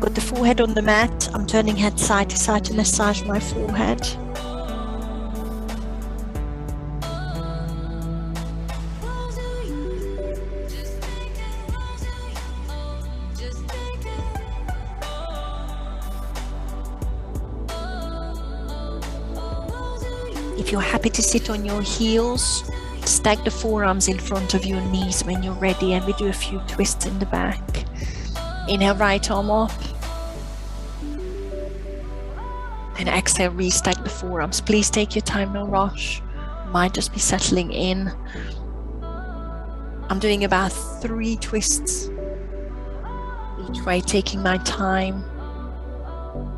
got the forehead on the mat. I'm turning head side to side to massage my forehead. If you're happy to sit on your heels, stack the forearms in front of your knees when you're ready, and we do a few twists in the back. Inhale, right arm up. And exhale, restack the forearms. Please take your time, no rush. Might just be settling in. I'm doing about 3 twists each way, taking my time.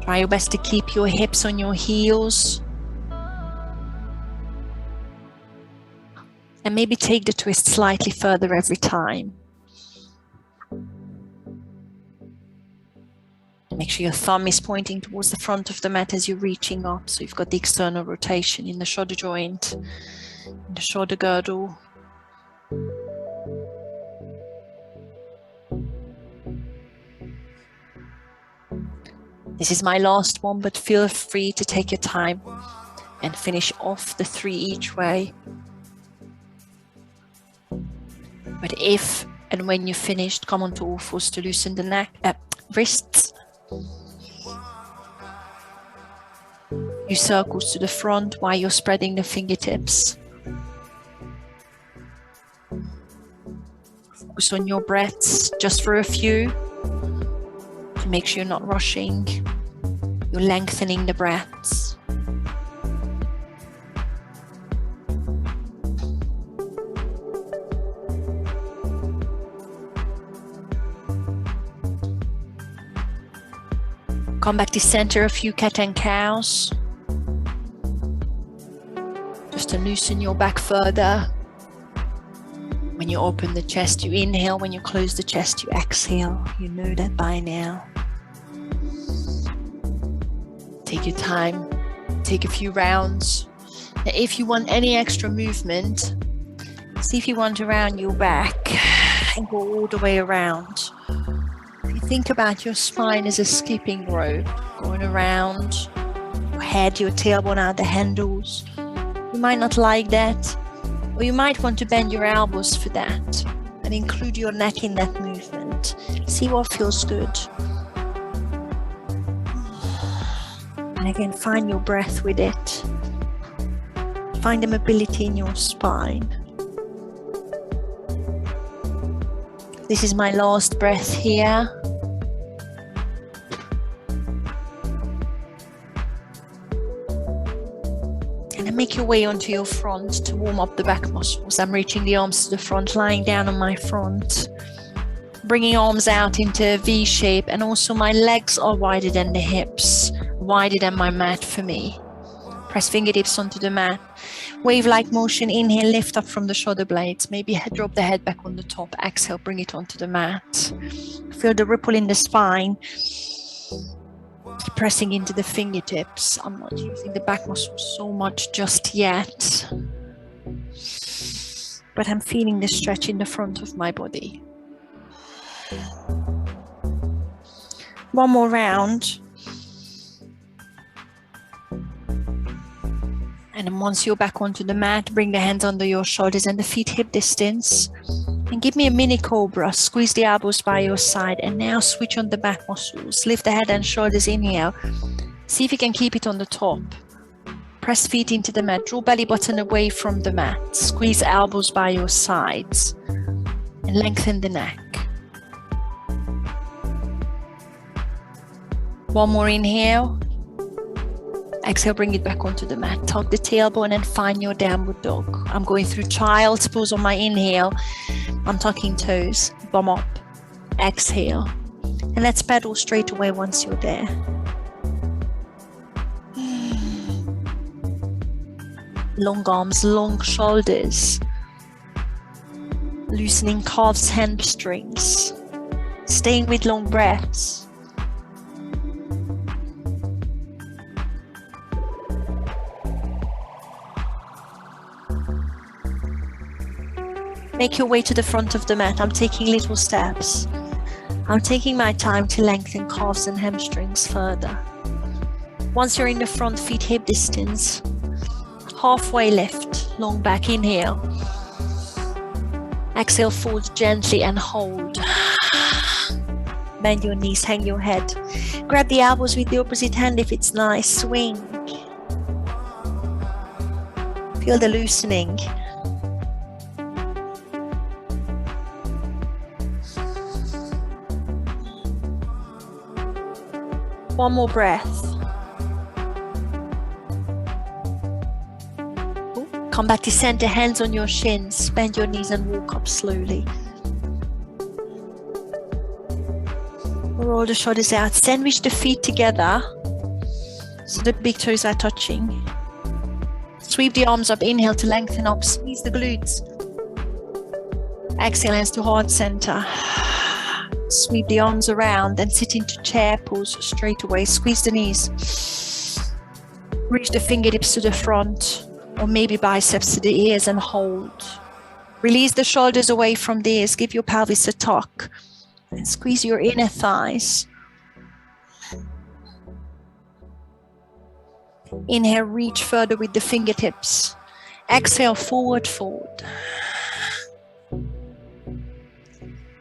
Try your best to keep your hips on your heels. And maybe take the twist slightly further every time. Make sure your thumb is pointing towards the front of the mat as you're reaching up, so you've got the external rotation in the shoulder joint, in the shoulder girdle. This is my last one, but feel free to take your time and finish off the 3 each way. But if and when you're finished, come onto all fours to loosen the neck, wrists. You circles to the front while you're spreading the fingertips. Focus on your breaths just for a few. To make sure you're not rushing. You're lengthening the breaths. Come back to center, a few cat and cows. Just to loosen your back further. When you open the chest, you inhale. When you close the chest, you exhale. You know that by now. Take your time. Take a few rounds. Now, if you want any extra movement, see if you want to round your back and go all the way around. Think about your spine as a skipping rope, going around your head, your tailbone out the handles. You might not like that, or you might want to bend your elbows for that and include your neck in that movement. See what feels good. And again, find your breath with it. Find the mobility in your spine. This is my last breath here. Make your way onto your front to warm up the back muscles. I'm reaching the arms to the front, lying down on my front, bringing arms out into a V shape, and also my legs are wider than the hips, wider than my mat for me. Press fingertips onto the mat. Wave-like motion. Inhale, lift up from the shoulder blades. Maybe drop the head back on the top. Exhale, bring it onto the mat. Feel the ripple in the spine. Pressing into the fingertips. I'm not using the back muscles so much just yet, but I'm feeling the stretch in the front of my body. One more round. And then once you're back onto the mat, bring the hands under your shoulders and the feet hip distance. And give me a mini cobra. Squeeze the elbows by your side. And now switch on the back muscles. Lift the head and shoulders, inhale. See if you can keep it on the top. Press feet into the mat. Draw belly button away from the mat. Squeeze elbows by your sides. And lengthen the neck. One more inhale. Exhale, bring it back onto the mat. Tuck the tailbone and find your downward dog. I'm going through child's pose on my inhale. I'm tucking toes, bum up, exhale. And let's pedal straight away once you're there. Long arms, long shoulders. Loosening calves, hamstrings. Staying with long breaths. Make your way to the front of the mat. I'm taking little steps. I'm taking my time to lengthen calves and hamstrings further. Once you're in the front feet hip distance, halfway lift, long back, inhale. Exhale, fold gently and hold. Bend your knees, hang your head. Grab the elbows with the opposite hand if it's nice, swing. Feel the loosening. One more breath. Come back to center, hands on your shins. Bend your knees and walk up slowly. Roll the shoulders out. Sandwich the feet together so the big toes are touching. Sweep the arms up. Inhale to lengthen up. Squeeze the glutes. Exhale, hands to heart center. Sweep the arms around and sit into chair pose straight away. Squeeze the knees. Reach the fingertips to the front, or maybe biceps to the ears, and hold. Release the shoulders away from the ears. Give your pelvis a tuck and squeeze your inner thighs. Inhale, reach further with the fingertips. Exhale, forward fold.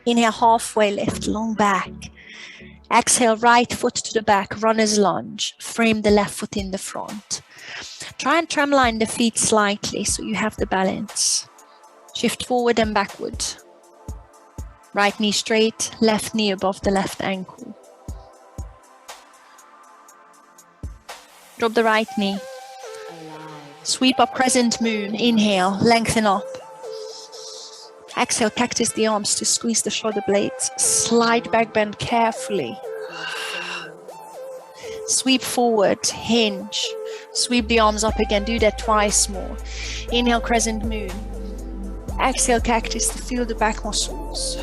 Inhale, halfway lift, long back. Exhale, right foot to the back, runner's lunge. Frame the left foot in the front. Try and tramline the feet slightly so you have the balance. Shift forward and backward. Right knee straight, left knee above the left ankle. Drop the right knee. Sweep up crescent moon. Inhale, lengthen up. Exhale, cactus the arms to squeeze the shoulder blades. Slide back, bend carefully. Sweep forward, hinge. Sweep the arms up again. Do that twice more. Inhale, crescent moon. Exhale, cactus to feel the back muscles.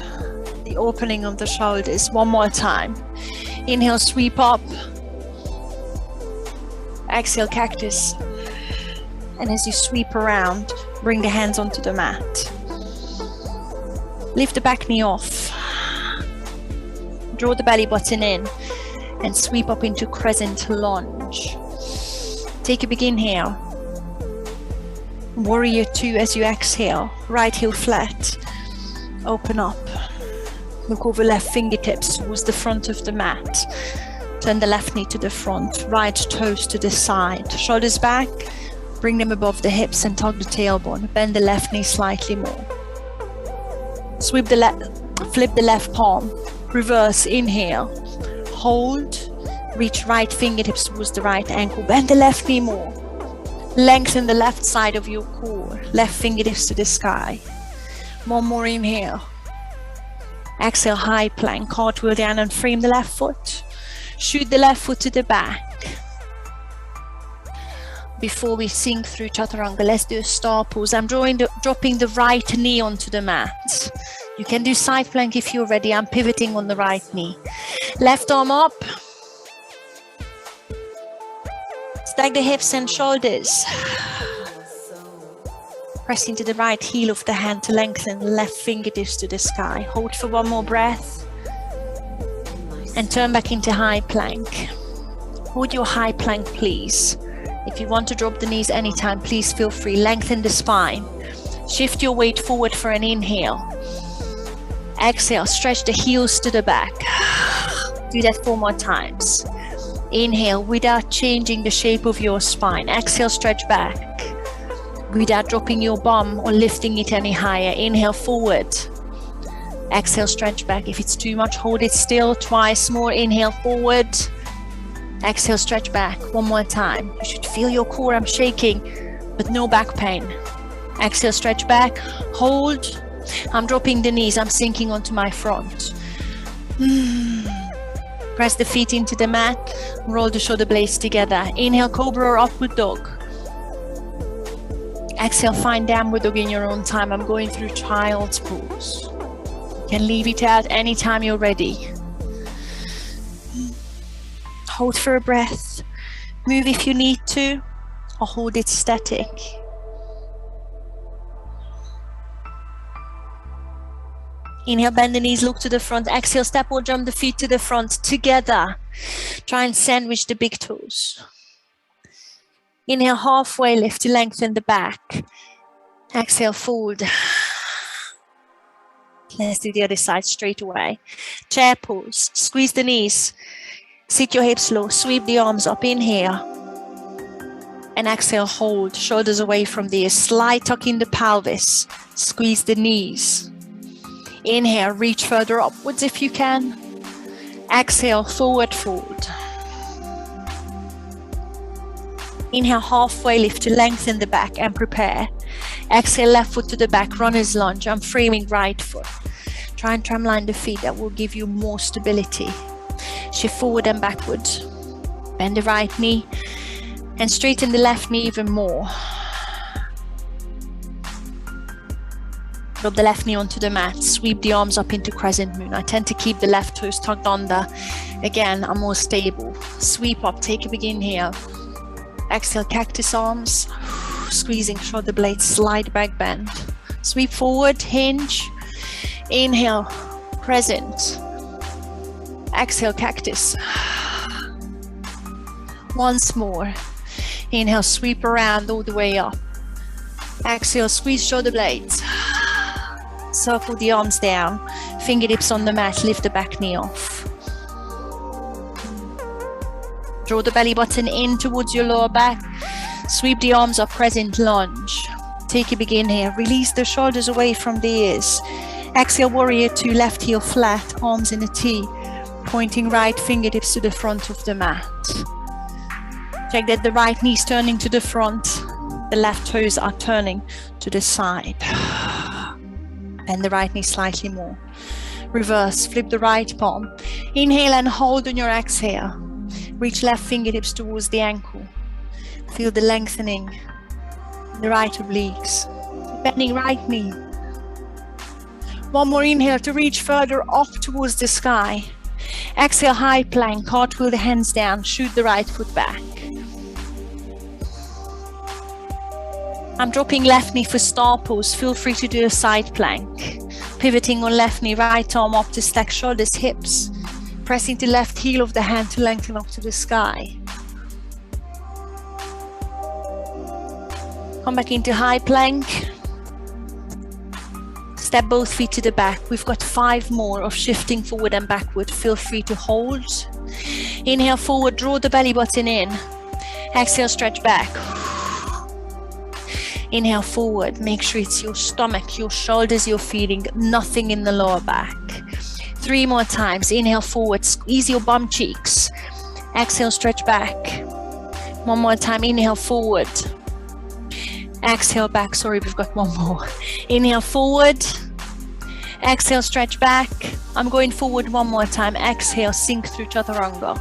The opening of the shoulders. One more time. Inhale, sweep up. Exhale, cactus. And as you sweep around, bring the hands onto the mat. Lift the back knee off. Draw the belly button in and sweep up into crescent lunge. Take a big inhale. Warrior 2 as you exhale. Right heel flat. Open up. Look over left fingertips towards the front of the mat. Turn the left knee to the front. Right toes to the side. Shoulders back. Bring them above the hips and tug the tailbone. Bend the left knee slightly more. Sweep the left, flip the left palm. Reverse, inhale. Hold. Reach right fingertips towards the right ankle. Bend the left knee more. Lengthen the left side of your core. Left fingertips to the sky. One more inhale. Exhale, high plank. Cartwheel down and frame the left foot. Shoot the left foot to the back. Before we sink through chaturanga, let's do a star pose. I'm dropping the right knee onto the mat. You can do side plank if you're ready. I'm pivoting on the right knee. Left arm up. Stack the hips and shoulders. Press into the right heel of the hand to lengthen the left fingertips to the sky. Hold for one more breath. And turn back into high plank. Hold your high plank, please. If you want to drop the knees anytime, please feel free. Lengthen the spine. Shift your weight forward for an inhale. Exhale, stretch the heels to the back. Do that 4 more times. Inhale without changing the shape of your spine. Exhale, stretch back. Without dropping your bum or lifting it any higher. Inhale forward. Exhale, stretch back. If it's too much, hold it still. Twice more. Inhale forward. Exhale, stretch back. One more time. You should feel your core. I'm shaking, but no back pain. Exhale, stretch back. Hold. I'm dropping the knees. I'm sinking onto my front. Press the feet into the mat. Roll the shoulder blades together. Inhale, cobra or upward dog. Exhale, find downward dog in your own time. I'm going through child's pose. You can leave it out anytime you're ready. Hold for a breath. Move if you need to, or hold it static. Inhale, bend the knees, look to the front. Exhale, step or jump the feet to the front together. Try and sandwich the big toes. Inhale, halfway lift to lengthen the back. Exhale, fold. Let's do the other side straight away. Chair pose. Squeeze the knees. Sit your hips low. Sweep the arms up. Inhale. And exhale, hold. Shoulders away from the ears. Slight tuck in the pelvis. Squeeze the knees. Inhale, reach further upwards if you can. Exhale, forward fold. Inhale, halfway lift to lengthen the back and prepare. Exhale, left foot to the back, runner's lunge. I'm framing right foot. Try and tramline the feet. That will give you more stability. Shift forward and backward. Bend the right knee and straighten the left knee even more. Drop the left knee onto the mat. Sweep the arms up into crescent moon. I tend to keep the left toes tucked under. Again, I'm more stable. Sweep up, take a big inhale. Exhale, cactus arms. Squeezing shoulder blades, slide back, bend. Sweep forward, hinge. Inhale, crescent. Exhale, cactus. Once more. Inhale, sweep around all the way up. Exhale, squeeze shoulder blades. Circle the arms down. Fingertips on the mat, lift the back knee off. Draw the belly button in towards your lower back. Sweep the arms up, crescent lunge. Take a big inhale. Release the shoulders away from the ears. Exhale, warrior two, left heel flat, arms in a T. Pointing right fingertips to the front of the mat. Check that the right knee is turning to the front. The left toes are turning to the side. Bend the right knee slightly more. Reverse, flip the right palm. Inhale and hold on your exhale. Reach left fingertips towards the ankle. Feel the lengthening in the right obliques. Bending right knee. One more inhale to reach further up towards the sky. Exhale, high plank, cartwheel the hands down, shoot the right foot back. I'm dropping left knee for star pose. Feel free to do a side plank. Pivoting on left knee, right arm up to stack shoulders, hips. Pressing the left heel of the hand to lengthen up to the sky. Come back into high plank. Step both feet to the back. We've got 5 more of shifting forward and backward. Feel free to hold. Inhale forward, draw the belly button in. Exhale, stretch back. Inhale forward, make sure it's your stomach, your shoulders you're feeling, nothing in the lower back. 3 more times. Inhale forward, squeeze your bum cheeks. Exhale, stretch back. 1 more time. Inhale forward. Exhale back. Sorry, we've got 1 more. Inhale forward. Exhale, stretch back. I'm going forward 1 more time. Exhale, sink through chaturanga.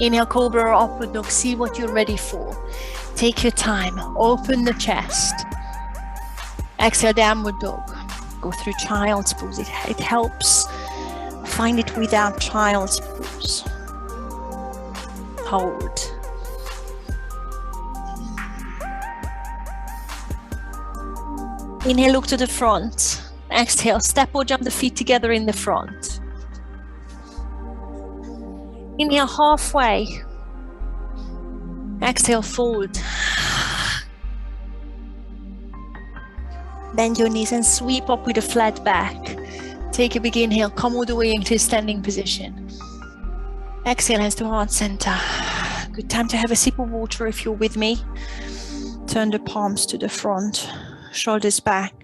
Inhale, cobra or upward dog. See what you're ready for. Take your time. Open the chest. Exhale, downward dog. Go through child's pose. It helps. Find it without child's pose. Hold. Inhale, look to the front. Exhale, step or jump the feet together in the front. Inhale, halfway. Exhale, fold. Bend your knees and sweep up with a flat back. Take a big inhale, come all the way into a standing position. Exhale, hands to heart center. Good time to have a sip of water if you're with me. Turn the palms to the front, shoulders back.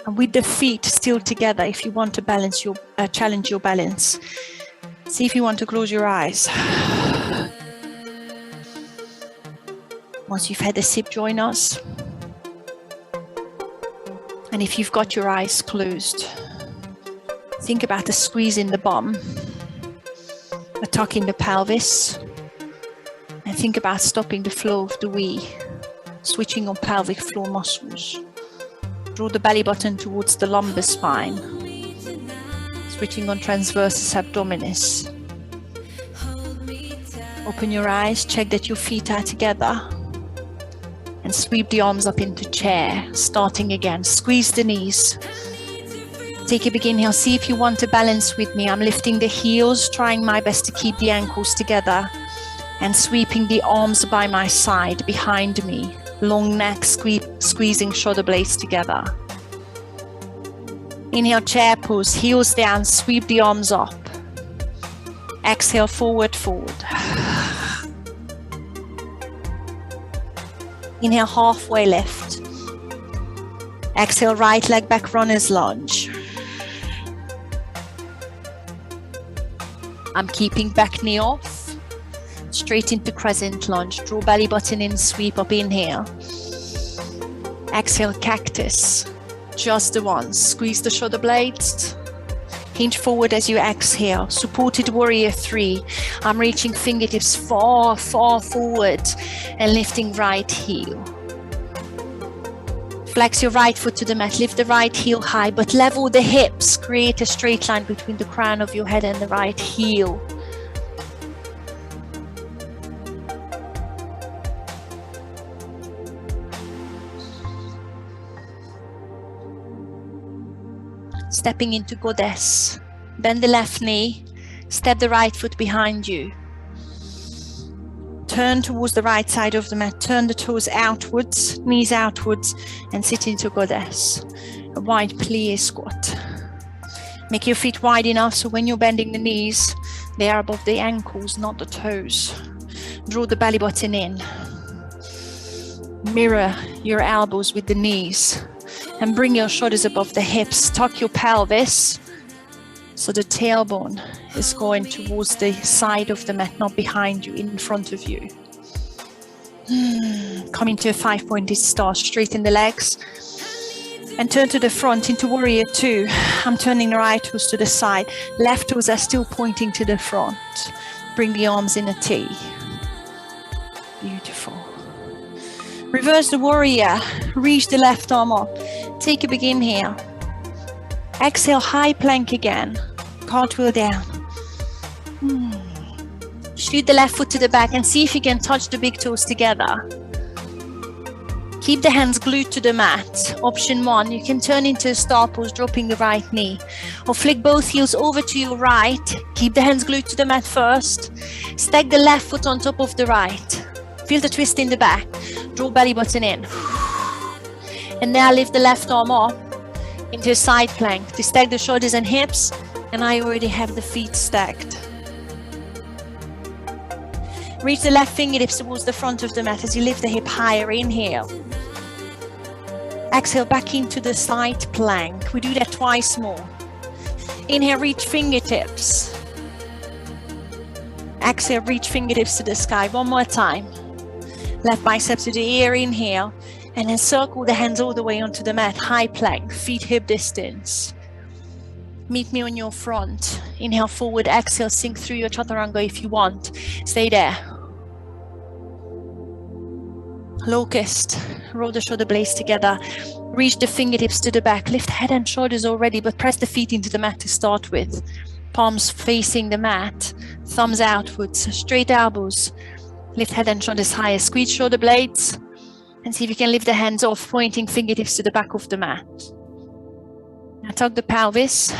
And with the feet still together, if you want to balance your, challenge your balance. See if you want to close your eyes. Once you've had a sip, join us. And if you've got your eyes closed, think about a squeeze in the bum, a tuck in the pelvis, and think about stopping the flow of the wee, switching on pelvic floor muscles. Draw the belly button towards the lumbar spine, switching on transversus abdominis. Open your eyes, check that your feet are together. And sweep the arms up into chair. Starting again. Squeeze the knees. Take a big inhale. See if you want to balance with me. I'm lifting the heels, trying my best to keep the ankles together. And sweeping the arms by my side, behind me. Long neck, squeezing shoulder blades together. Inhale, chair pose, heels down, sweep the arms up. Exhale, forward, forward. Inhale, halfway lift. Exhale, right leg back, runner's lunge. I'm keeping back knee off. Straight into crescent lunge. Draw belly button in, sweep up, inhale. Exhale, cactus. Just the one. Squeeze the shoulder blades. Hinge forward as you exhale. Supported warrior 3. I'm reaching fingertips far, far forward and lifting right heel. Flex your right foot to the mat. Lift the right heel high, but level the hips. Create a straight line between the crown of your head and the right heel. Stepping into goddess. Bend the left knee. Step the right foot behind you. Turn towards the right side of the mat. Turn the toes outwards, knees outwards, and sit into goddess. A wide plie squat. Make your feet wide enough so when you're bending the knees, they are above the ankles, not the toes. Draw the belly button in. Mirror your elbows with the knees. And bring your shoulders above the hips. Tuck your pelvis so the tailbone is going towards the side of the mat, not behind you, in front of you. Come into a 5-pointed star. Straighten the legs and turn to the front into warrior 2. I'm turning the right toes to the side. Left toes are still pointing to the front. Bring the arms in a T. Beautiful. Reverse the warrior. Reach the left arm up. Take a big inhale. Exhale, high plank again. Cartwheel down. Shoot the left foot to the back and see if you can touch the big toes together. Keep the hands glued to the mat. Option 1, you can turn into a star pose, dropping the right knee. Or flick both heels over to your right. Keep the hands glued to the mat first. Stack the left foot on top of the right. Feel the twist in the back. Draw belly button in. And now lift the left arm up into a side plank to stack the shoulders and hips. And I already have the feet stacked. Reach the left fingertips towards the front of the mat as you lift the hip higher. Inhale. Exhale, back into the side plank. We do that twice more. Inhale, reach fingertips. Exhale, reach fingertips to the sky. One more time. Left bicep to the ear, inhale. And then circle the hands all the way onto the mat. High plank, feet hip distance. Meet me on your front. Inhale, forward, exhale, sink through your chaturanga if you want. Stay there. Locust, roll the shoulder blades together. Reach the fingertips to the back. Lift head and shoulders already, but press the feet into the mat to start with. Palms facing the mat. Thumbs outwards, straight elbows. Lift head and shoulders higher. Squeeze shoulder blades. And see if you can lift the hands off, pointing fingertips to the back of the mat. Now tug the pelvis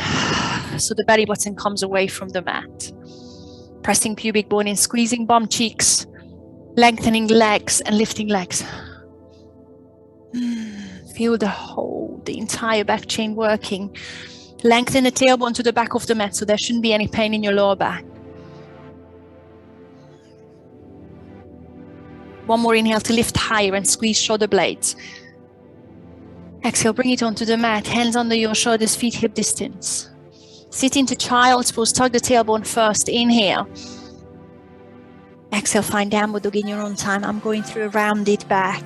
so the belly button comes away from the mat. Pressing pubic bone in, squeezing bum cheeks, lengthening legs and lifting legs. Feel the entire back chain working. Lengthen the tailbone to the back of the mat so there shouldn't be any pain in your lower back. One more inhale to lift higher and squeeze shoulder blades. Exhale, bring it onto the mat. Hands under your shoulders, feet hip distance. Sit into child's pose. Tug the tailbone first. Inhale. Exhale, find downward dog in your own time. I'm going through a rounded back.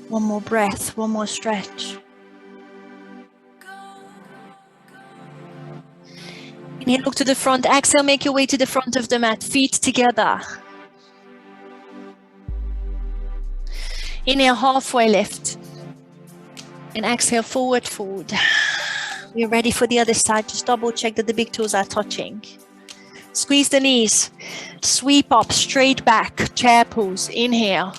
One more breath, one more stretch. Inhale, look to the front. Exhale, make your way to the front of the mat. Feet together. Inhale, halfway lift. And exhale, forward fold. We're ready for the other side. Just double check that the big toes are touching. Squeeze the knees. Sweep up, straight back, chair pose. Inhale.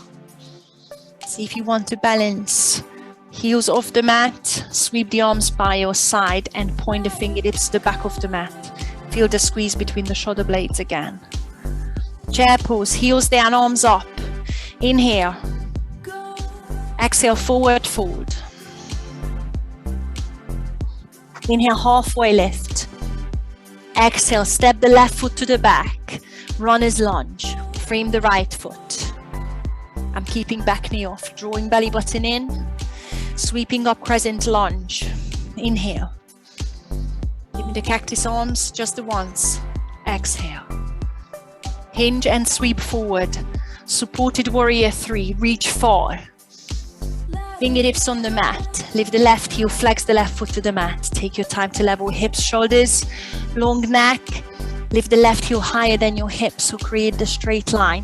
See if you want to balance. Heels off the mat. Sweep the arms by your side and point the fingertips to the back of the mat. Feel the squeeze between the shoulder blades again. Chair pose, heels down, arms up. Inhale. Exhale, forward fold. Inhale, halfway lift. Exhale, step the left foot to the back. Runner's lunge. Frame the right foot. I'm keeping back knee off. Drawing belly button in. Sweeping up, crescent lunge. Inhale. Give me the cactus arms, just the once. Exhale. Hinge and sweep forward. Supported warrior 3. Reach far. Fingertips on the mat. Lift the left heel, flex the left foot to the mat. Take your time to level hips, shoulders, long neck. Lift the left heel higher than your hips, so create the straight line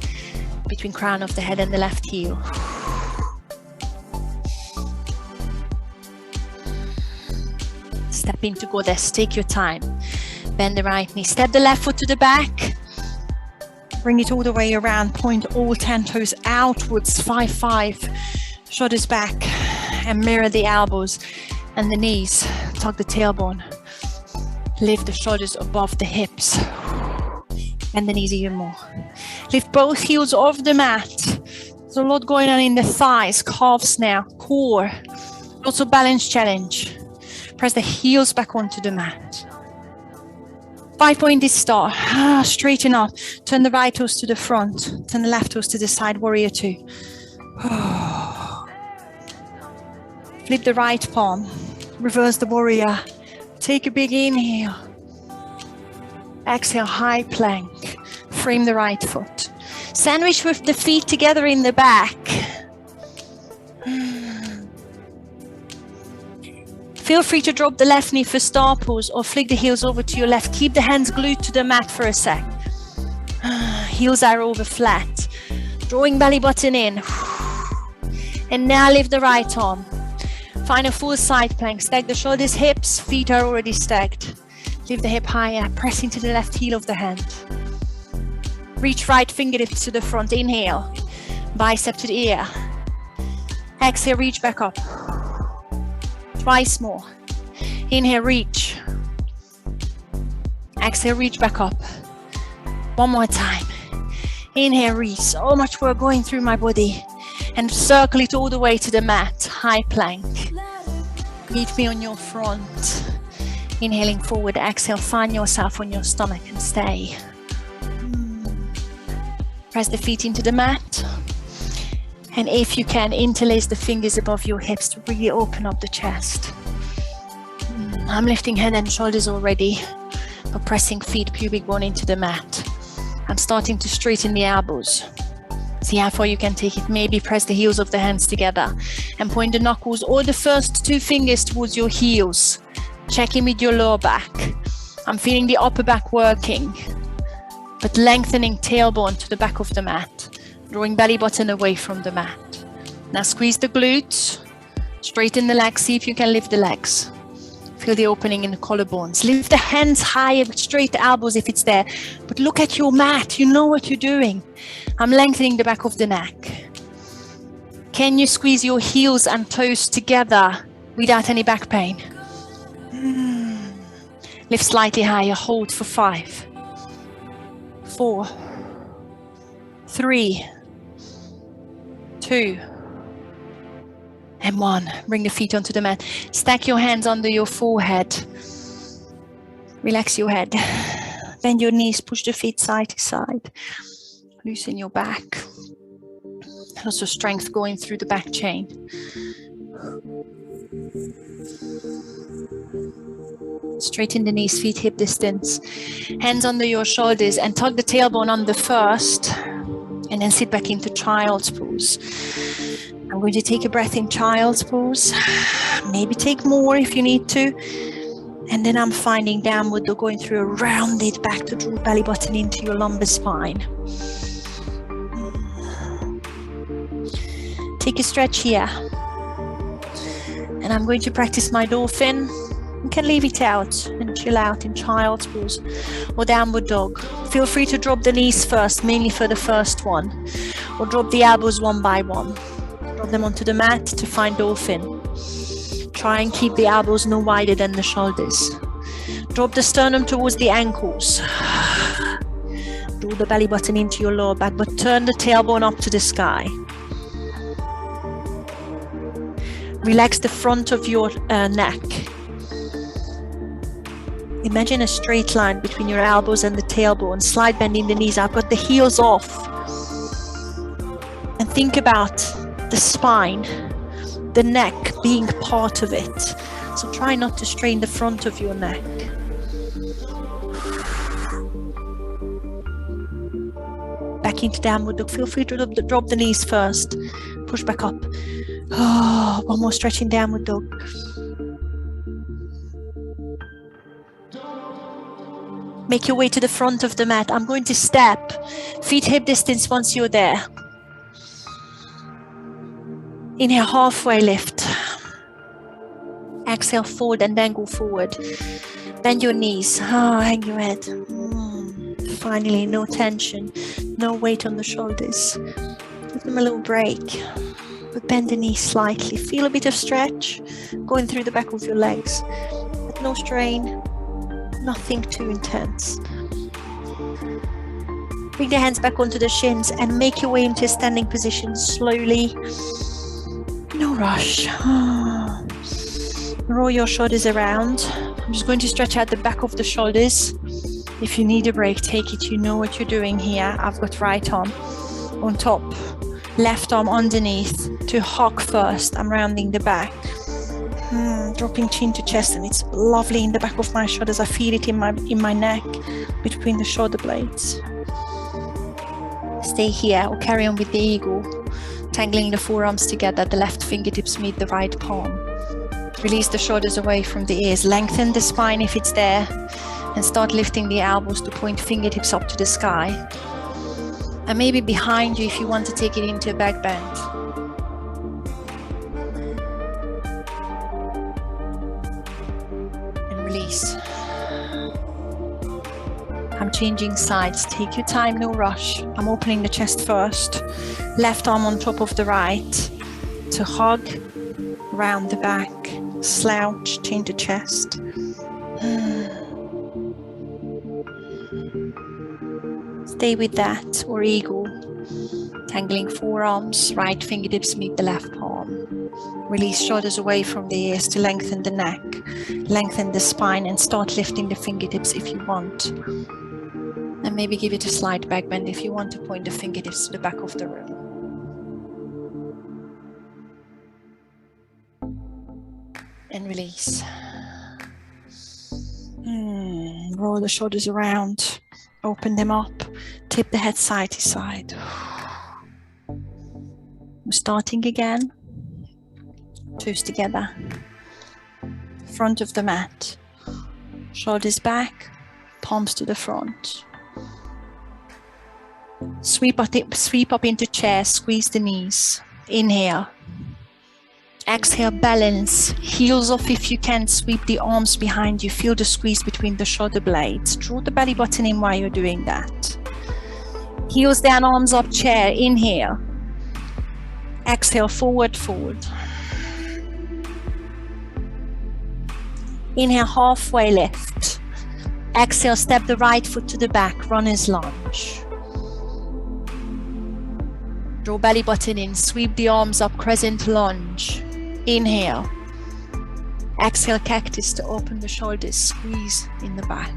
between crown of the head and the left heel. Step into goddess, take your time. Bend the right knee, step the left foot to the back. Bring it all the way around, point all 10 toes outwards, 5-5. Shoulders back and mirror the elbows and the knees. Tuck the tailbone. Lift the shoulders above the hips. Bend the knees even more. Lift both heels off the mat. There's a lot going on in the thighs, calves now, core. Lots of balance challenge. Press the heels back onto the mat. 5-pointed star. Straighten up. Turn the right toes to the front. Turn the left toes to the side, warrior 2. Flip the right palm, reverse the warrior. Take a big inhale. Exhale, high plank. Frame the right foot. Sandwich with the feet together in the back. Feel free to drop the left knee for star pose or flick the heels over to your left. Keep the hands glued to the mat for a sec. Heels are over flat. Drawing belly button in. And now lift the right arm. Find a full side plank. Stack the shoulders, hips, feet are already stacked. Lift the hip higher, press into the left heel of the hand. Reach right fingertips to the front, inhale. Bicep to the ear. Exhale, reach back up. Twice more. Inhale, reach. Exhale, reach back up. One more time. Inhale, reach. So much work going through my body. And circle it all the way to the mat, high plank. Meet me on your front. Inhaling forward, exhale, find yourself on your stomach and stay. Press the feet into the mat. And if you can, interlace the fingers above your hips to really open up the chest. I'm lifting head and shoulders already, but pressing feet, pubic bone into the mat. I'm starting to straighten the elbows. See how far you can take it. Maybe press the heels of the hands together and point the knuckles or the first 2 fingers towards your heels. Check in with your lower back. I'm feeling the upper back working, but lengthening tailbone to the back of the mat. Drawing belly button away from the mat. Now squeeze the glutes. Straighten the legs. See if you can lift the legs. Feel the opening in the collarbones. Lift the hands higher, straight elbows if it's there. But look at your mat. You know what you're doing. I'm lengthening the back of the neck. Can you squeeze your heels and toes together without any back pain? Lift slightly higher. Hold for 5, 4, 3, 2, and 1. Bring the feet onto the mat. Stack your hands under your forehead. Relax your head. Bend your knees. Push the feet side to side. Loosen your back. Lots of strength going through the back chain. Straighten the knees, feet hip distance. Hands under your shoulders and tuck the tailbone under first. And then sit back into child's pose. I'm going to take a breath in child's pose. Maybe take more if you need to. And then I'm finding downward dog, going through a rounded back to draw belly button into your lumbar spine. Take a stretch here. And I'm going to practice my dolphin. You can leave it out and chill out in child's pose or downward dog. Feel free to drop the knees first, mainly for the first one, or drop the elbows one by one. Drop them onto the mat to find dolphin. Try and keep the elbows no wider than the shoulders. Drop the sternum towards the ankles. Draw the belly button into your lower back, but turn the tailbone up to the sky. Relax the front of your neck. Imagine a straight line between your elbows and the tailbone. Slide bending the knees. I've got the heels off. And think about the spine, the neck being part of it. So try not to strain the front of your neck. Back into downward dog. Feel free to drop the knees first. Push back up. Oh, one more stretch in downward dog. Make your way to the front of the mat. I'm going to step. Feet hip distance once you're there. Inhale, halfway lift. Exhale, forward and then go forward. Bend your knees. Oh, hang your head. Finally, no tension. No weight on the shoulders. Give them a little break. But bend the knees slightly. Feel a bit of stretch going through the back of your legs. But no strain. Nothing too intense. Bring the hands back onto the shins and make your way into a standing position slowly. No rush. Roll your shoulders around. I'm just going to stretch out the back of the shoulders. If you need a break, take it. You know what you're doing here. I've got right arm on top, left arm underneath to hug first. I'm rounding the back. Dropping chin to chest, and it's lovely in the back of my shoulders. I feel it in my neck, between the shoulder blades. Stay here or carry on with the eagle, tangling the forearms together. The left fingertips meet the right palm. Release the shoulders away from the ears. Lengthen the spine if it's there, and start lifting the elbows to point fingertips up to the sky. And maybe behind you if you want to take it into a back bend. Release. I'm changing sides. Take your time, no rush. I'm opening the chest first. Left arm on top of the right to hug, round the back, slouch, change the chest. Stay with that, or eagle. Tangling forearms, right fingertips meet the left palm. Release shoulders away from the ears to lengthen the neck, lengthen the spine, and start lifting the fingertips if you want. And maybe give it a slight back bend if you want to point the fingertips to the back of the room. And release. Roll the shoulders around, open them up, tip the head side to side. We're starting again. Toes together. Front of the mat. Shoulders back, palms to the front. Sweep up into chair, squeeze the knees. Inhale. Exhale, balance. Heels off if you can. Sweep the arms behind you. Feel the squeeze between the shoulder blades. Draw the belly button in while you're doing that. Heels down, arms up, chair. Inhale. Exhale, forward, forward. Inhale, halfway lift. Exhale, step the right foot to the back, runner's lunge. Draw belly button in, sweep the arms up, crescent lunge. Inhale. Exhale, cactus to open the shoulders, squeeze in the back.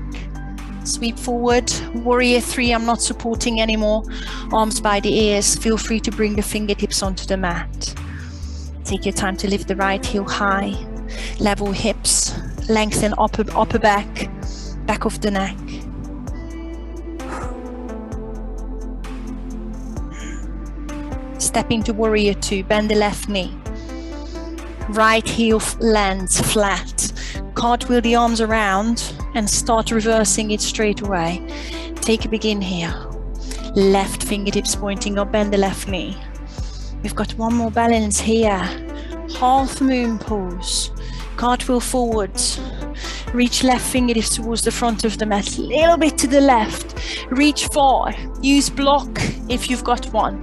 Sweep forward, warrior 3, I'm not supporting anymore. Arms by the ears, feel free to bring the fingertips onto the mat. Take your time to lift the right heel high, level hips, lengthen upper back, back of the neck. Step into warrior 2, bend the left knee. Right heel lands flat. Cartwheel the arms around and start reversing it straight away. Take a big inhale. Left fingertips pointing up, bend the left knee. We've got one more balance here. Half moon pose. Cartwheel forwards. Reach left fingertips towards the front of the mat, a little bit to the left. Reach far. Use block if you've got one.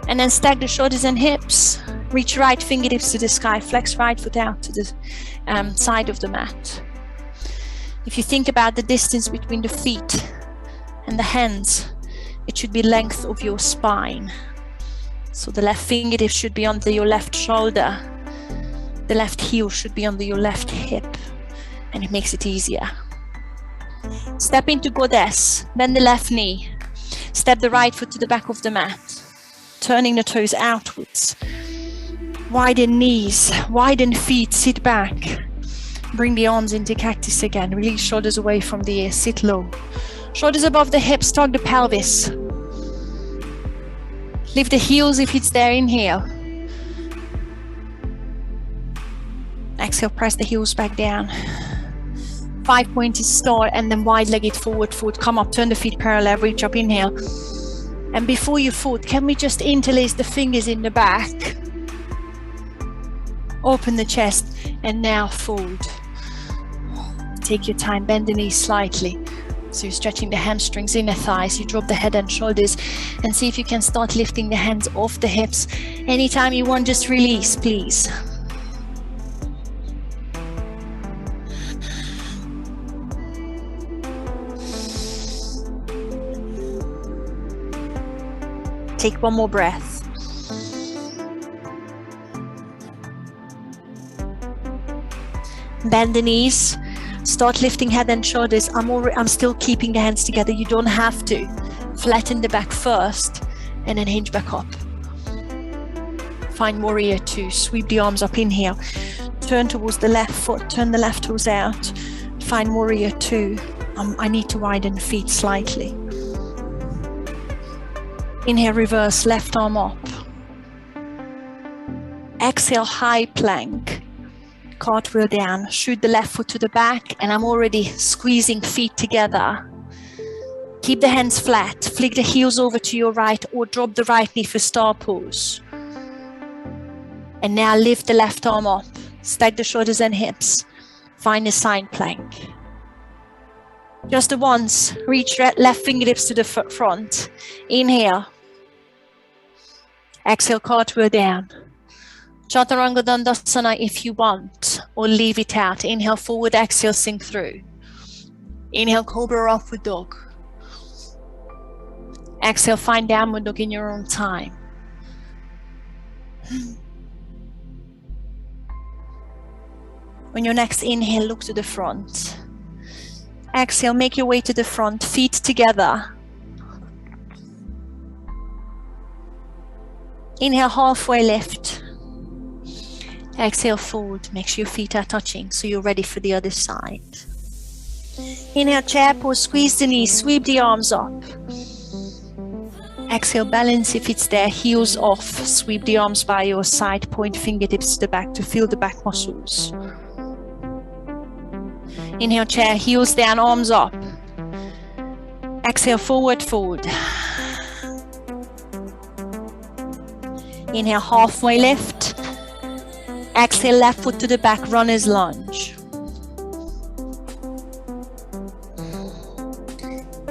And then stack the shoulders and hips. Reach right fingertips to the sky. Flex right foot out to the side of the mat. If you think about the distance between the feet and the hands, it should be length of your spine. So the left fingertips should be under your left shoulder. The left heel should be under your left hip. And it makes it easier. Step into goddess. Bend the left knee. Step the right foot to the back of the mat. Turning the toes outwards. Widen knees. Widen feet. Sit back. Bring the arms into cactus again. Release shoulders away from the ears. Sit low. Shoulders above the hips. Tug the pelvis. Lift the heels if it's there. Inhale. Exhale. Press the heels back down. 5-pointed start and then wide-legged forward foot. Come up. Turn the feet parallel. Reach up. Inhale. And before you fold, can we just interlace the fingers in the back? Open the chest and now fold. Take your time, bend the knees slightly. So you're stretching the hamstrings, inner thighs. You drop the head and shoulders and see if you can start lifting the hands off the hips. Anytime you want, just release, please. Take one more breath. Bend the knees. Start lifting head and shoulders. I'm still keeping the hands together. You don't have to. Flatten the back first and then hinge back up. Find warrior two. Sweep the arms up. Inhale. Turn towards the left foot. Turn the left toes out. Find warrior two. I need to widen the feet slightly. Inhale, reverse, left arm up. Exhale, high plank. Cartwheel down. Shoot the left foot to the back, and I'm already squeezing feet together. Keep the hands flat. Flick the heels over to your right or drop the right knee for star pose. And now lift the left arm up. Stack the shoulders and hips. Find a side plank. Just the once. Reach left fingertips to the front. Inhale. Exhale, cartwheel down. Chaturanga Dandasana if you want, or leave it out. Inhale, forward, exhale, sink through. Inhale, Cobra Upward Dog. Exhale, find Downward Dog in your own time. On your next inhale, look to the front. Exhale, make your way to the front, feet together. Inhale, halfway lift. Exhale, fold. Make sure your feet are touching so you're ready for the other side. Inhale, chair pose, squeeze the knees, sweep the arms up. Exhale, balance if it's there, heels off. Sweep the arms by your side, point fingertips to the back to feel the back muscles. Inhale, chair, heels down, arms up. Exhale, forward fold. Inhale, halfway lift. Exhale, left foot to the back, runner's lunge.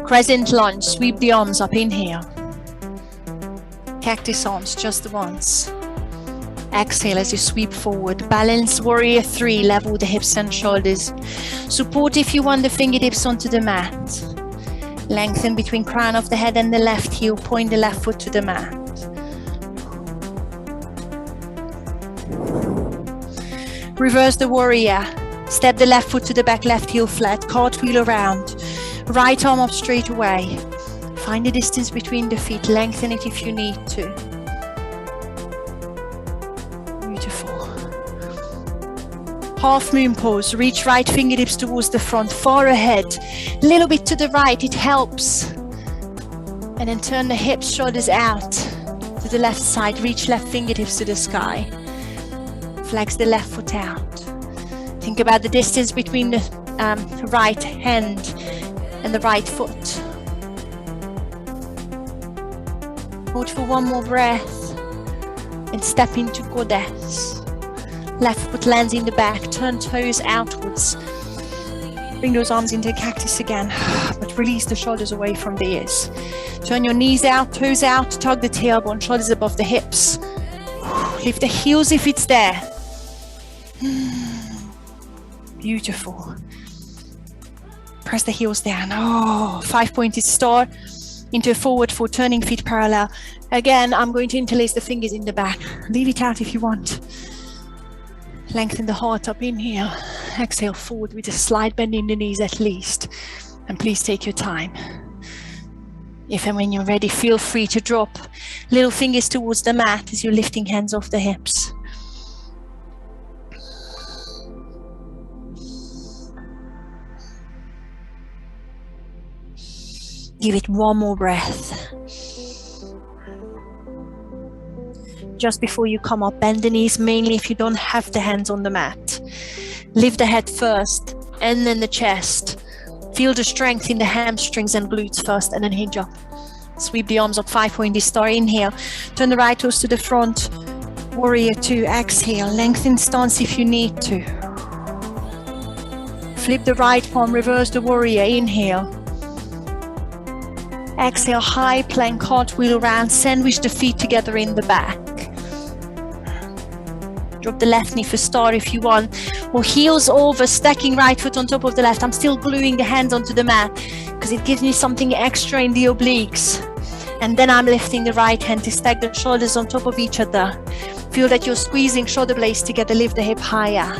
Crescent lunge, sweep the arms up, inhale. Cactus arms, just the once. Exhale as you sweep forward. Balance warrior three, level the hips and shoulders. Support if you want the fingertips onto the mat. Lengthen between crown of the head and the left heel, point the left foot to the mat. Reverse the warrior. Step the left foot to the back, left heel flat, cartwheel around. Right arm up straight away. Find the distance between the feet, lengthen it if you need to. Beautiful. Half moon pose, reach right fingertips towards the front, far ahead. A little bit to the right, it helps. And then turn the hips, shoulders out to the left side, reach left fingertips to the sky. Flex the left foot out. Think about the distance between the right hand and the right foot. Hold for one more breath and step into goddess. Left foot lands in the back, turn toes outwards. Bring those arms into cactus again, but release the shoulders away from the ears. Turn your knees out, toes out, tug the tailbone, shoulders above the hips. Lift the heels if it's there. Beautiful. Press the heels down. Oh, 5-pointed star into a forward fold, turning feet parallel. Again, I'm going to interlace the fingers in the back. Leave it out if you want. Lengthen the heart up, inhale. Exhale, forward with a slight bend in the knees at least. And please take your time. If and when you're ready, feel free to drop little fingers towards the mat as you're lifting hands off the hips. Give it one more breath. Just before you come up, bend the knees, mainly if you don't have the hands on the mat. Lift the head first and then the chest. Feel the strength in the hamstrings and glutes first, and then hinge up. Sweep the arms up, 5-pointed star. Inhale. Turn the right toes to the front. Warrior 2. Exhale. Lengthen stance if you need to. Flip the right palm. Reverse the warrior. Inhale. Exhale. High plank. Cartwheel around. Sandwich the feet together in the back. Drop the left knee for star if you want, or heels over, stacking right foot on top of the left. I'm still gluing the hands onto the mat because it gives me something extra in the obliques. And then I'm lifting the right hand to stack the shoulders on top of each other. Feel that you're squeezing shoulder blades together. Lift the hip higher.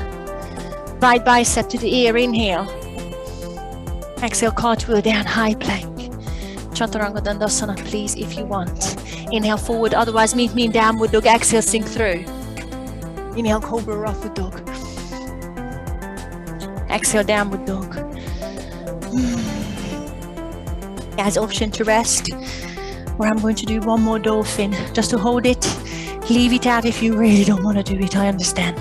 Right bicep to the ear. Inhale. Exhale, cartwheel down, high plank. Chaturanga Dandasana, please, if you want. Inhale, forward. Otherwise, meet me in downward dog. Exhale, sink through. Inhale, cobra or upward dog. Exhale, downward dog. As option to rest, where I'm going to do one more dolphin, just to hold it. Leave it out if you really don't want to do it, I understand.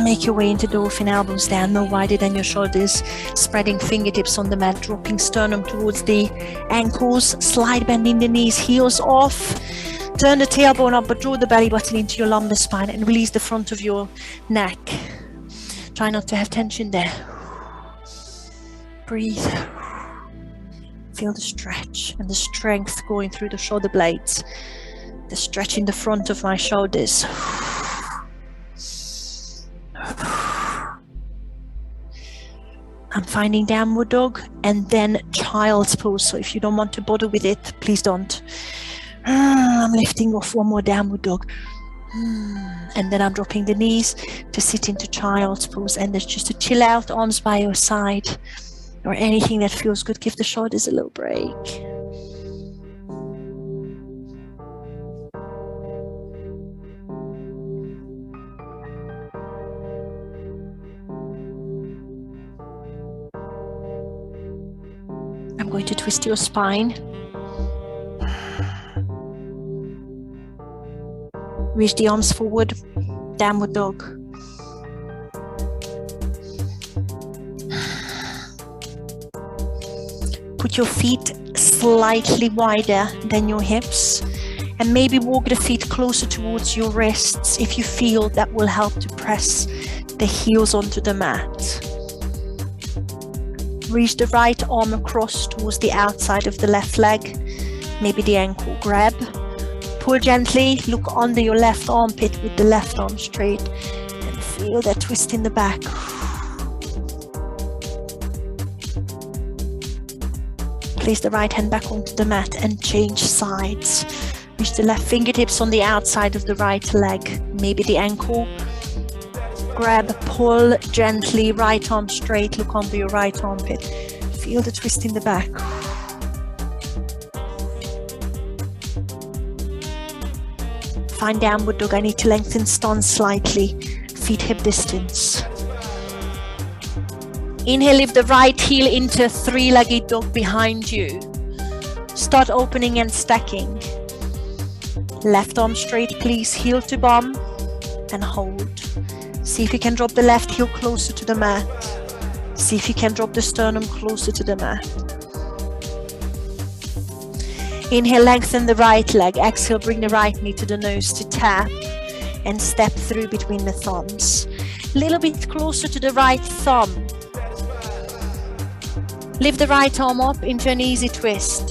Make your way into dolphin, elbows down, no wider than your shoulders. Spreading fingertips on the mat, dropping sternum towards the ankles. Slide bending the knees, heels off. Turn the tailbone up, but draw the belly button into your lumbar spine and release the front of your neck. Try not to have tension there. Breathe. Feel the stretch and the strength going through the shoulder blades. The stretch in the front of my shoulders. I'm finding downward dog and then child's pose. So if you don't want to bother with it, please don't. I'm lifting off one more downward dog. And then I'm dropping the knees to sit into child's pose. And there's just to chill out, arms by your side, or anything that feels good. Give the shoulders a little break. I'm going to twist your spine. Reach the arms forward, downward dog. Put your feet slightly wider than your hips and maybe walk the feet closer towards your wrists if you feel that will help to press the heels onto the mat. Reach the right arm across towards the outside of the left leg, maybe the ankle. Grab. Pull gently, look under your left armpit with the left arm straight and feel that twist in the back. Place the right hand back onto the mat and change sides. Reach the left fingertips on the outside of the right leg, maybe the ankle. Grab, pull gently, right arm straight, look under your right armpit. Feel the twist in the back. Find downward dog. I need to lengthen stance slightly. Feet hip distance. Inhale, lift the right heel into a three-legged dog behind you. Start opening and stacking. Left arm straight, please. Heel to bum and hold. See if you can drop the left heel closer to the mat. See if you can drop the sternum closer to the mat. Inhale, lengthen the right leg. Exhale, bring the right knee to the nose to tap and step through between the thumbs. A little bit closer to the right thumb. Lift the right arm up into an easy twist.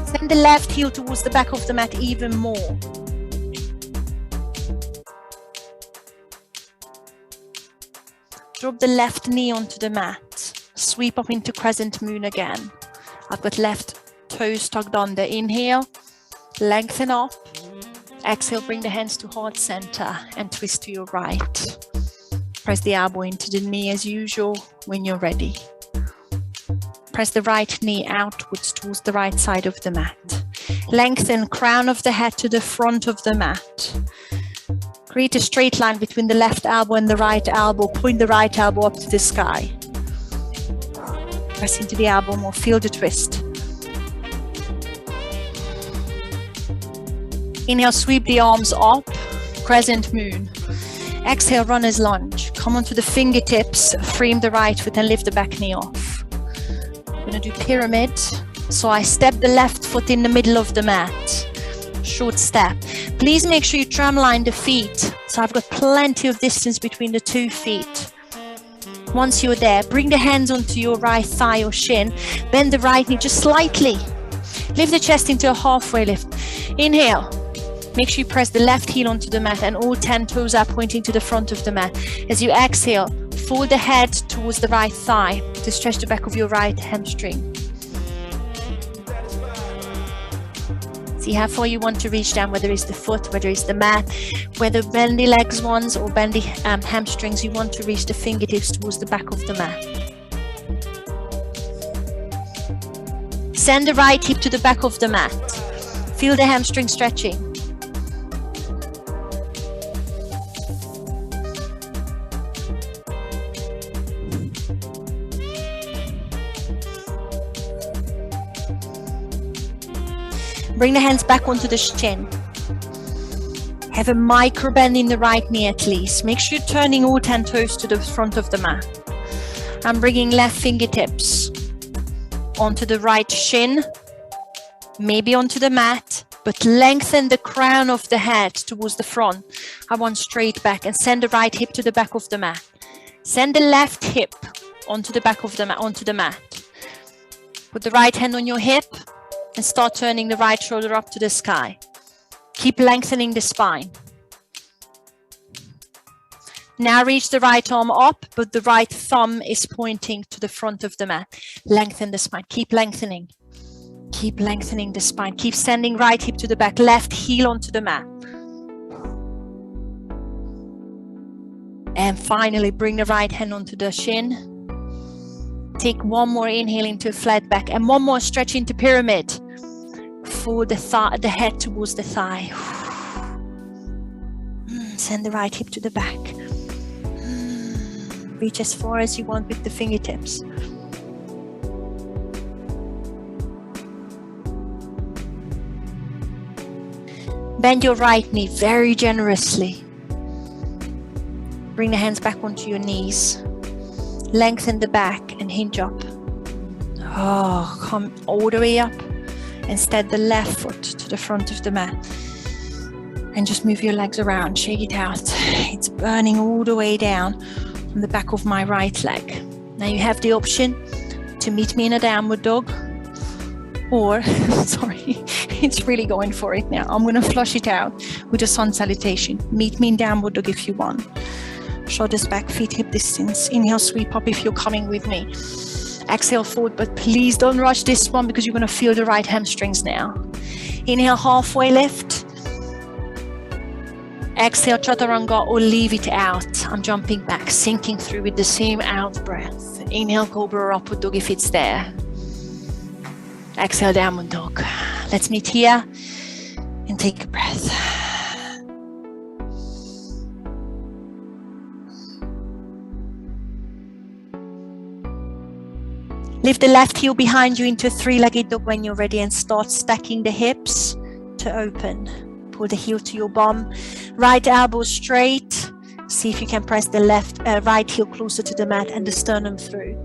Send the left heel towards the back of the mat even more. Drop the left knee onto the mat. Sweep up into crescent moon again. I've got left toes tucked under. Inhale, lengthen up. Exhale, bring the hands to heart center and twist to your right. Press the elbow into the knee as usual when you're ready. Press the right knee outwards towards the right side of the mat. Lengthen crown of the head to the front of the mat. Create a straight line between the left elbow and the right elbow. Point the right elbow up to the sky. Press into the elbow more. Feel the twist. Inhale, sweep the arms up. Crescent moon. Exhale, runner's lunge. Come onto the fingertips. Frame the right foot and lift the back knee off. I'm going to do pyramid. So I step the left foot in the middle of the mat. Short step. Please make sure you tramline the feet. So I've got plenty of distance between the 2 feet. Once you're there, bring the hands onto your right thigh or shin. Bend the right knee just slightly. Lift the chest into a halfway lift. Inhale. Make sure you press the left heel onto the mat and all 10 toes are pointing to the front of the mat. As you exhale, fold the head towards the right thigh to stretch the back of your right hamstring. See how far you want to reach down, whether it's the foot, whether it's the mat, whether bendy legs ones or bendy hamstrings, you want to reach the fingertips towards the back of the mat. Send the right hip to the back of the mat. Feel the hamstring stretching. Bring the hands back onto the shin. Have a micro bend in the right knee at least. Make sure you're turning all 10 toes to the front of the mat. I'm bringing left fingertips onto the right shin, maybe onto the mat, but lengthen the crown of the head towards the front. I want straight back and send the right hip to the back of the mat. Send the left hip onto the back of the mat, onto the mat. Put the right hand on your hip and start turning the right shoulder up to the sky. Keep lengthening the spine. Now reach the right arm up, but the right thumb is pointing to the front of the mat. Lengthen the spine. Keep lengthening. Keep lengthening the spine. Keep sending right hip to the back, left heel onto the mat. And finally, bring the right hand onto the shin. Take one more inhale into a flat back and one more stretch into pyramid. Fold the head towards the thigh. Send the right hip to the back. Reach as far as you want with the fingertips. Bend your right knee very generously. Bring the hands back onto your knees. Lengthen the back and hinge up. Oh, come all the way up and step the left foot to the front of the mat. And just move your legs around, shake it out. It's burning all the way down from the back of my right leg. Now you have the option to meet me in a downward dog, or, sorry, it's really going for it now. I'm gonna flush it out with a sun salutation. Meet me in downward dog if you want. Shoulders back, feet hip distance. Inhale, sweep up if you're coming with me. Exhale, forward, but please don't rush this one because you're gonna feel the right hamstrings now. Inhale, halfway lift. Exhale, chaturanga, or leave it out. I'm jumping back, sinking through with the same out breath. Inhale, cobra or upward dog if it's there. Exhale, downward dog. Let's meet here and take a breath. Lift the left heel behind you into a three-legged dog when you're ready and start stacking the hips to open. Pull the heel to your bum. Right elbow straight. See if you can press the right heel closer to the mat and the sternum through.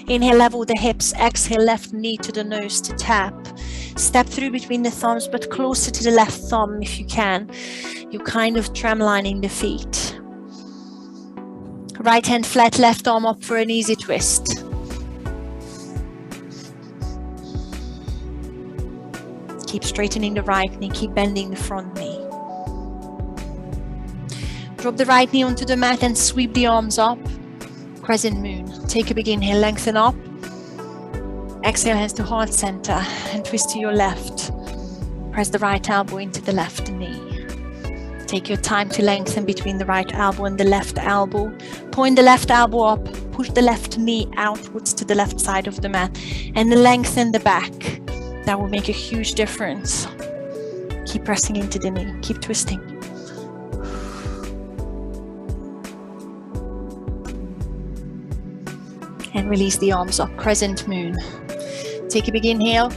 Inhale, level the hips. Exhale, left knee to the nose to tap. Step through between the thumbs, but closer to the left thumb if you can. You're kind of tramlining the feet. Right hand flat, left arm up for an easy twist. Keep straightening the right knee, keep bending the front knee. Drop the right knee onto the mat and sweep the arms up. Crescent moon. Take a big inhale, lengthen up. Exhale, hands to heart center and twist to your left. Press the right elbow into the left knee. Take your time to lengthen between the right elbow and the left elbow. Point the left elbow up, push the left knee outwards to the left side of the mat and lengthen the back. That will make a huge difference. Keep pressing into the knee, keep twisting. And release the arms up, crescent moon. Take a big inhale.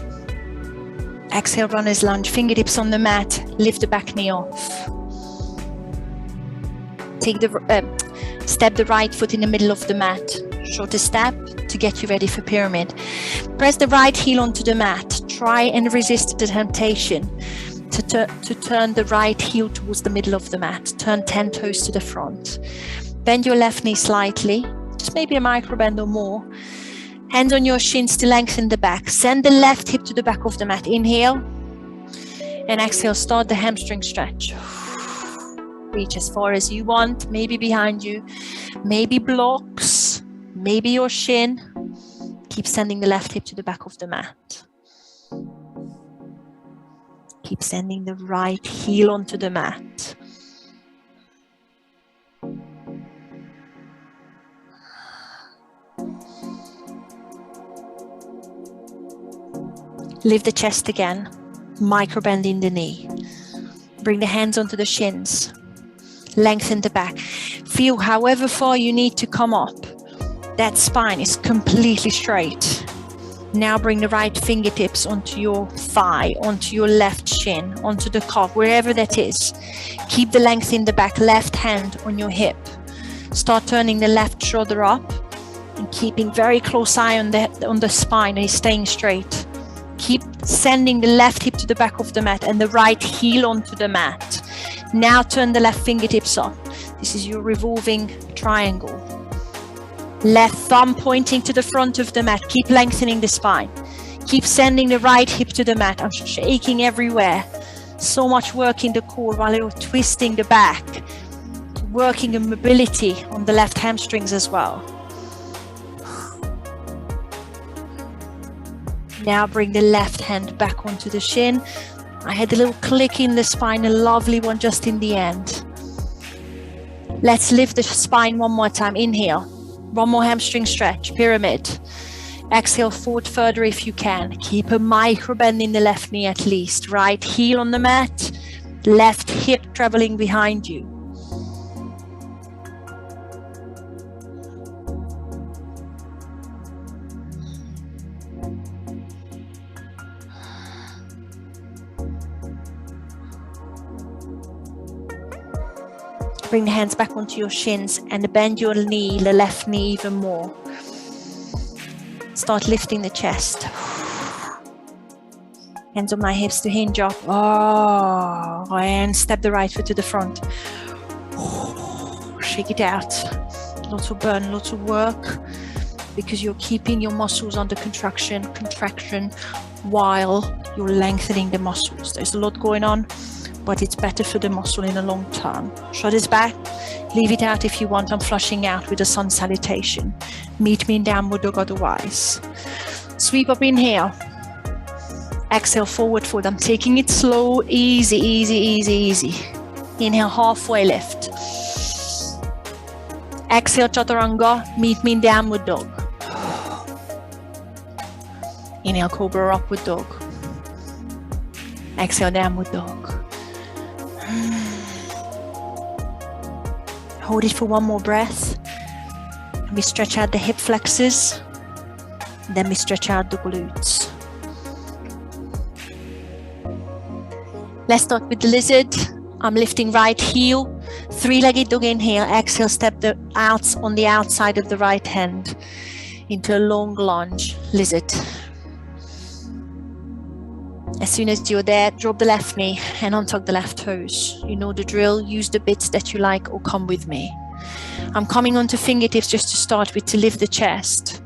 Exhale, runner's lunge, fingertips on the mat, lift the back knee off. Take the step the right foot in the middle of the mat. Shorter step to get you ready for pyramid. Press the right heel onto the mat. Try and resist the temptation to turn the right heel towards the middle of the mat. Turn 10 toes to the front. Bend your left knee slightly, just maybe a micro bend or more. Hands on your shins to lengthen the back. Send the left hip to the back of the mat. Inhale and exhale. Start the hamstring stretch. Reach as far as you want, maybe behind you, maybe blocks, maybe your shin. Keep sending the left hip to the back of the mat. Keep sending the right heel onto the mat. Lift the chest again, micro bend in the knee. Bring the hands onto the shins. Lengthen the back. Feel however far you need to come up. That spine is completely straight. Now bring the right fingertips onto your thigh, onto your left shin, onto the calf, wherever that is. Keep the length in the back, left hand on your hip. Start turning the left shoulder up and keeping very close eye on the spine and staying straight. Keep sending the left hip to the back of the mat and the right heel onto the mat. Now turn the left fingertips up. This is your revolving triangle. Left thumb pointing to the front of the mat. Keep lengthening the spine. Keep sending the right hip to the mat. I'm shaking everywhere. So much work in the core while you're twisting the back. Working the mobility on the left hamstrings as well. Now bring the left hand back onto the shin. I had a little click in the spine, a lovely one just in the end. Let's lift the spine one more time. Inhale. One more hamstring stretch, pyramid. Exhale, forward further if you can. Keep a micro bend in the left knee at least. Right heel on the mat, left hip traveling behind you. Bring the hands back onto your shins and bend your knee, the left knee even more. Start lifting the chest. Hands on my hips to hinge up. Oh, and step the right foot to the front. Shake it out. Lots of burn, lots of work, because you're keeping your muscles under contraction while you're lengthening the muscles. There's a lot going on, but it's better for the muscle in the long term. Shoulders back, leave it out if you want. I'm flushing out with a sun salutation. Meet me in downward dog otherwise. Sweep up, inhale. Exhale, forward fold. I'm taking it slow, easy, easy, easy, easy. Inhale, halfway lift. Exhale, chaturanga, meet me in downward dog. Inhale, cobra, upward dog. Exhale, downward dog. Hold it for one more breath. And we stretch out the hip flexors. Then we stretch out the glutes. Let's start with the lizard. I'm lifting right heel. Three-legged dog, inhale. Exhale, step the outs on the outside of the right hand into a long lunge, lizard. As soon as you're there, drop the left knee and untuck the left toes. You know the drill. Use the bits that you like or come with me. I'm coming onto fingertips just to start with, to lift the chest,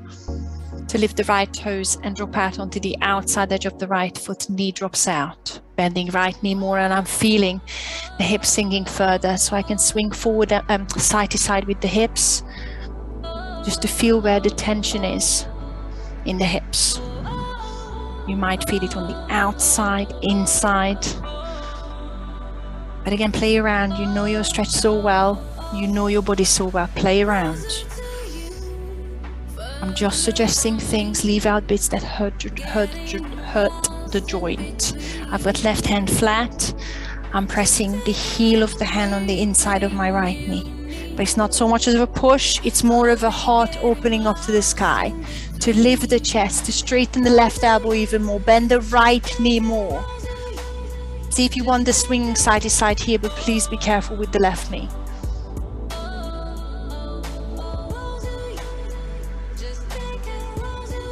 to lift the right toes and drop out onto the outside edge of the right foot. Knee drops out, bending right knee more, and I'm feeling the hips sinking further, so I can swing forward, side to side with the hips, just to feel where the tension is in the hips. You might feel it on the outside, inside. But again, play around. You know your stretch so well. You know your body so well. Play around. I'm just suggesting things. Leave out bits that hurt the joint. I've got left hand flat. I'm pressing the heel of the hand on the inside of my right knee. But it's not so much of a push. It's more of a heart opening up to the sky. To lift the chest, to straighten the left elbow even more. Bend the right knee more. See if you want the swinging side to side here, but please be careful with the left knee.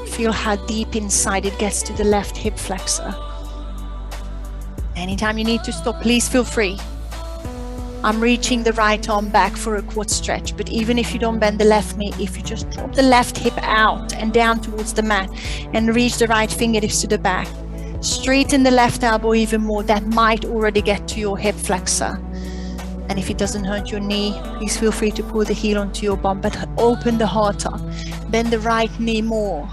Feel how deep inside it gets to the left hip flexor. Anytime you need to stop, please feel free. I'm reaching the right arm back for a quad stretch, but even if you don't bend the left knee, if you just drop the left hip out and down towards the mat and reach the right fingertips to the back, straighten the left elbow even more, that might already get to your hip flexor. And if it doesn't hurt your knee, please feel free to pull the heel onto your bum, but open the heart up. Bend the right knee more.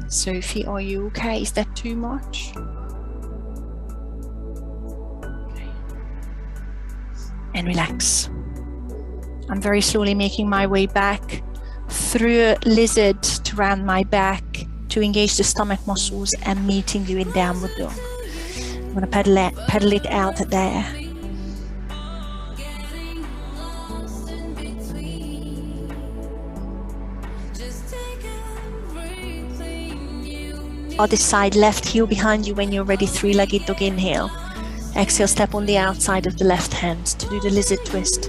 Sophie, are you okay? Is that too much? Okay. And relax. I'm very slowly making my way back through a lizard to round my back to engage the stomach muscles and meeting you in downward dog. I'm going to pedal it out there. Other side, left heel behind you when you're ready. Three-legged dog inhale. Exhale, step on the outside of the left hand to do the lizard twist.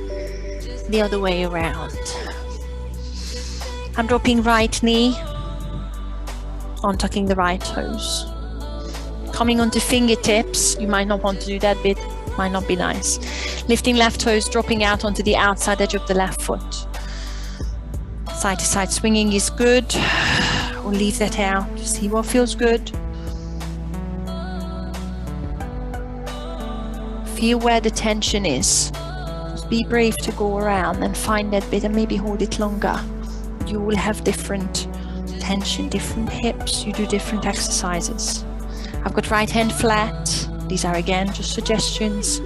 The other way around. I'm dropping right knee, untucking the right toes. Coming onto fingertips. You might not want to do that bit, might not be nice. Lifting left toes, dropping out onto the outside edge of the left foot. Side to side swinging is good. Or leave that out. See what feels good. Feel where the tension is. Just be brave to go around and find that bit and maybe hold it longer. You will have different tension, different hips. You do different exercises. I've got right hand flat. These are again just suggestions.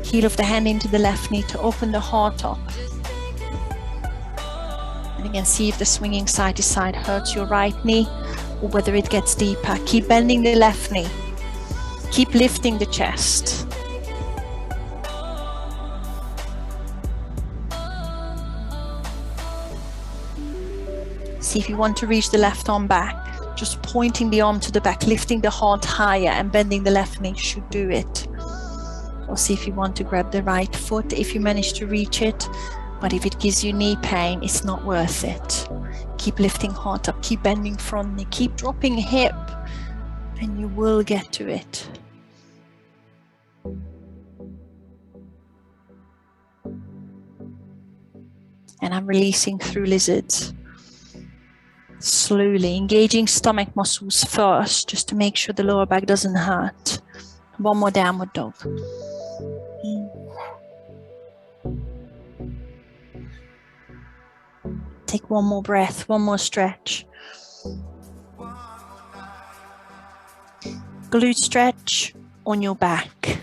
Heel of the hand into the left knee to open the heart up. And again, see if the swinging side to side hurts your right knee or whether it gets deeper. Keep bending the left knee. Keep lifting the chest. See if you want to reach the left arm back. Just pointing the arm to the back, lifting the heart higher and bending the left knee should do it. Or see if you want to grab the right foot if you manage to reach it. But if it gives you knee pain, it's not worth it. Keep lifting heart up, keep bending front knee, keep dropping hip, and you will get to it. And I'm releasing through lizards. Slowly engaging stomach muscles first, just to make sure the lower back doesn't hurt. One more downward dog. Take one more breath, one more stretch. Glute stretch on your back.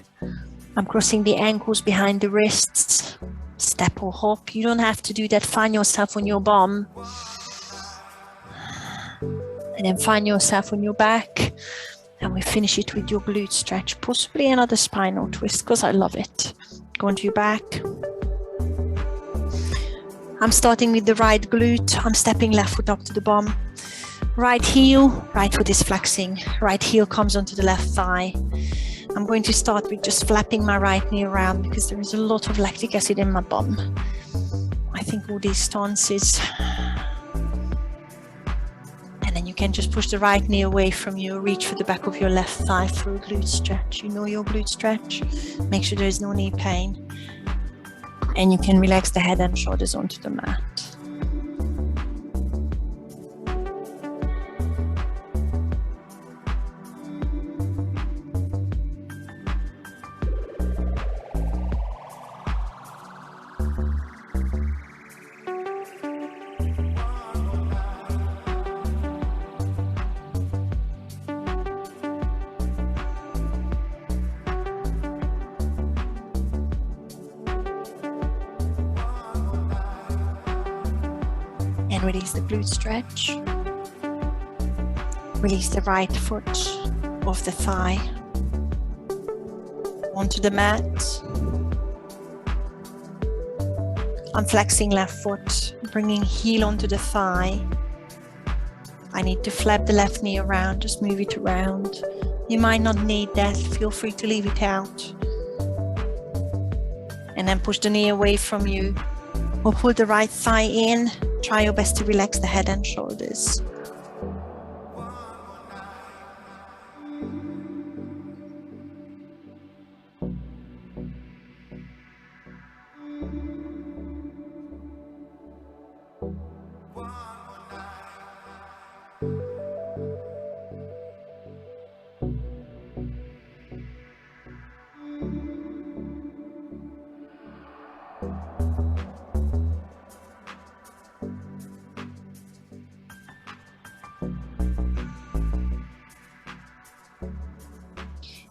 I'm crossing the ankles behind the wrists. Step or hop. You don't have to do that. Find yourself on your bum. And then find yourself on your back. And we finish it with your glute stretch. Possibly another spinal twist because I love it. Go onto your back. I'm starting with the right glute. I'm stepping left foot up to the bum. Right heel, right foot is flexing. Right heel comes onto the left thigh. I'm going to start with just flapping my right knee around because there is a lot of lactic acid in my bum. I think all these stances. And then you you can just push the right knee away from you, reach for the back of your left thigh for a glute stretch. You know your glute stretch. Make sure there is no knee pain. And you can relax the head and shoulders onto the mat. And release the glute stretch. Release the right foot off the thigh onto the mat. I'm flexing left foot, bringing heel onto the thigh. I need to flap the left knee around, just move it around. You might not need that, feel free to leave it out. And then push the knee away from you, or pull the right thigh in. Try your best to relax the head and shoulders.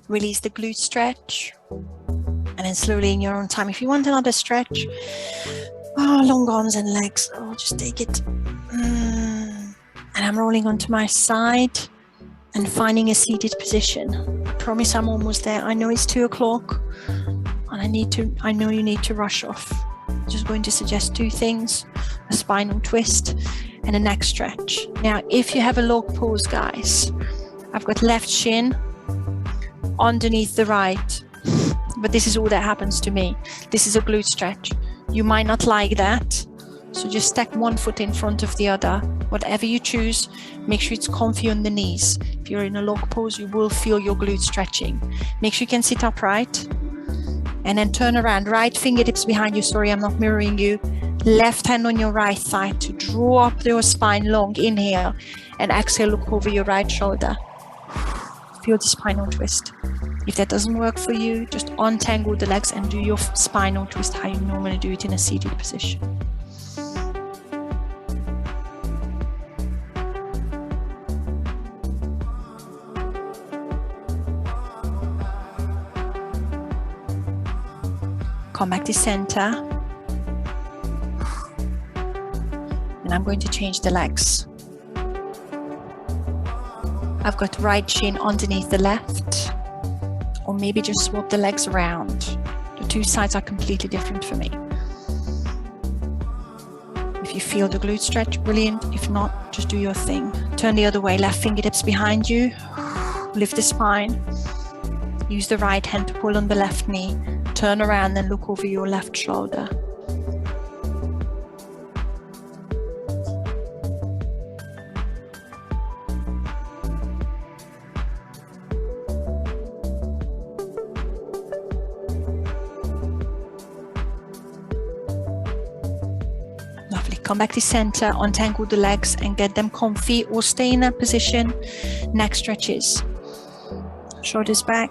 Release the glute stretch, and then slowly in your own time, if you want another stretch, long arms and legs, just take it. And I'm rolling onto my side and finding a seated position. I promise I'm almost there. I know it's 2 o'clock and I know you need to rush off. I'm just going to suggest 2 things: a spinal twist and a neck stretch. Now, if you have a log pose, guys, I've got left shin underneath the right, but this is all that happens to me. This is a glute stretch. You might not like that, so just stack one foot in front of the other. Whatever you choose, make sure it's comfy on the knees. If you're in a log pose, you will feel your glute stretching. Make sure you can sit upright and then turn around. Right fingertips behind you. Sorry, I'm not mirroring you. Left hand on your right thigh to draw up your spine long. Inhale, and exhale, look over your right shoulder. Feel the spinal twist. If that doesn't work for you, just untangle the legs and do your spinal twist how you normally do it in a seated position. Come back to center. And I'm going to change the legs. I've got right shin underneath the left, or maybe just swap the legs around. The 2 sides are completely different for me. If you feel the glute stretch, brilliant. If not, just do your thing. Turn the other way, left fingertips behind you. Lift the spine. Use the right hand to pull on the left knee. Turn around and look over your left shoulder. Come back to center, untangle the legs and get them comfy, or stay in that position. Neck stretches. Shoulders back.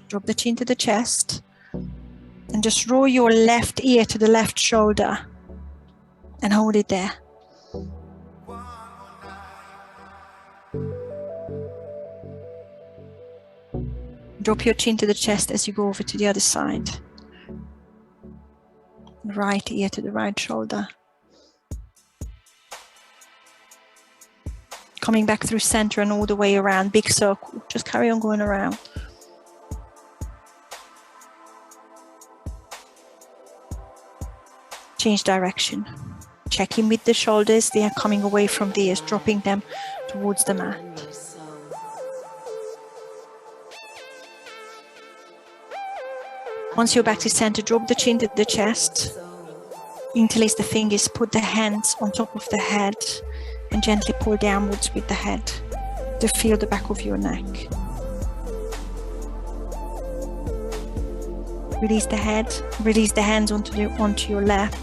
Drop the chin to the chest. And just roll your left ear to the left shoulder. And hold it there. Drop your chin to the chest as you go over to the other side. Right ear to the right shoulder. Coming back through center and all the way around, big circle. Just carry on going around. Change direction. Check in with the shoulders. They are coming away from the ears, dropping them towards the mat. Once you're back to center, drop the chin to the chest. Interlace the fingers, put the hands on top of the head and gently pull downwards with the head to feel the back of your neck. Release the head, release the hands onto your lap.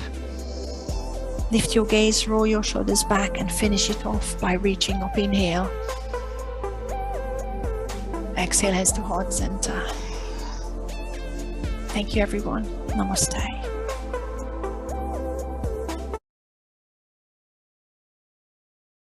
Lift your gaze, roll your shoulders back and finish it off by reaching up. Inhale. Exhale, hands to heart center. Thank you everyone. Namaste.